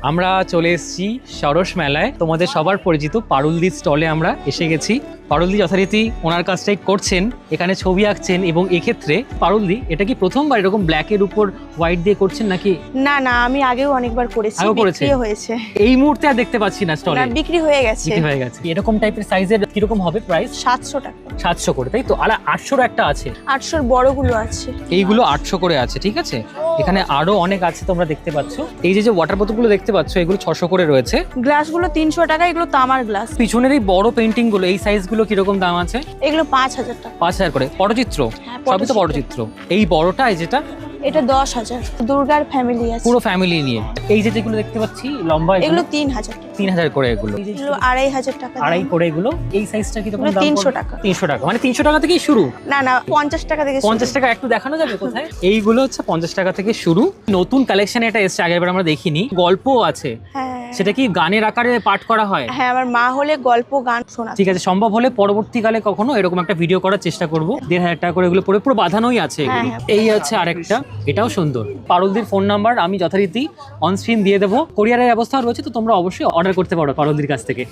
আমরা চলে এসেছি সরস মেলায়, তোমাদের সবার পরিচিত পারুলদির স্টলে আমরা এসে গেছি। পারুলদি যথারীতি ওনার কাজটাই করছেন, এখানে ছবি আঁকছেন এবং এক্ষেত্রে পারুলদি এটা কি প্রথমবার এরকম ব্ল্যাকের উপর হোয়াইট দিয়ে করছেন নাকি? না না, আমি আগেও অনেকবার করেছি, বিক্রি হয়েছে। এই মুহূর্তে আর দেখতে পাচ্ছি না স্টলে, বিক্রি হয়ে গেছে। বিক্রি হয়ে গেছে। এরকম টাইপের সাইজের কিরকম হবে প্রাইস? 700 টাকা। 700 করে, তাই তো? আর 800 একটা আছে, 800 বড়গুলো আছে, এইগুলো 800 করে আছে, ঠিক আছে। এখানে আরো অনেক আছে, তোমরা দেখতে পাচ্ছ। এই যে ওয়াটার বোতলগুলো দেখতে পাচ্ছ, এগুলো 600 করে রয়েছে। গ্লাসগুলো 300 টাকা, এগুলো তামার গ্লাস। পিছনের এই বড় পেইন্টিং গুলো, এই সাইজগুলো কিরকম দাম আছে? এগুলো 5000 টাকা। 5000 করে। পটচিত্র? হ্যাঁ, সবই তো পটচিত্র। এই বড়টা যেটা, এটা 10000। দুর্গার ফ্যামিলি আছে, পুরো ফ্যামিলি নিয়ে। এই যেগুলো দেখতে পাচ্ছি লম্বা, এগুলো 3000 টাকা। 3000 করে এগুলো। এগুলো 2500 টাকা। আড়াই করে এগুলো। এই সাইজটা কি রকম দাম? 300 টাকা। 300 টাকা, মানে 300 টাকা থেকেই শুরু? না না, 50 টাকা থেকে 50 টাকা একটু দেখানো যাবে কোথায়? এইগুলো হচ্ছে 50 টাকা থেকে শুরু। নতুন কালেকশন এটা এসেছে, আগেরবার আমরা দেখিনি। গল্পও আছে। হ্যাঁ, সেটা কি গানের আকারে পাঠ করা হয়? হ্যাঁ, আমার মা হলে গল্প গান শোনা। ঠিক আছে, সম্ভব হলে পরবর্তীকালে কখনো এরকম একটা ভিডিও করার চেষ্টা করব। 1500 টাকা করে এগুলো পুরো বাঁধানোই আছে এগুলো। হ্যাঁ। এই হচ্ছে আরেকটা, এটাও সুন্দর। পারুলদির ফোন নাম্বার আমি যথারীতি অন স্ক্রিন দিয়ে দেবো। কোরিয়ারের ব্যবস্থা রয়েছে, তো তোমরা অবশ্যই অর্ডার করতে পারো পারুলদির কাছ থেকে।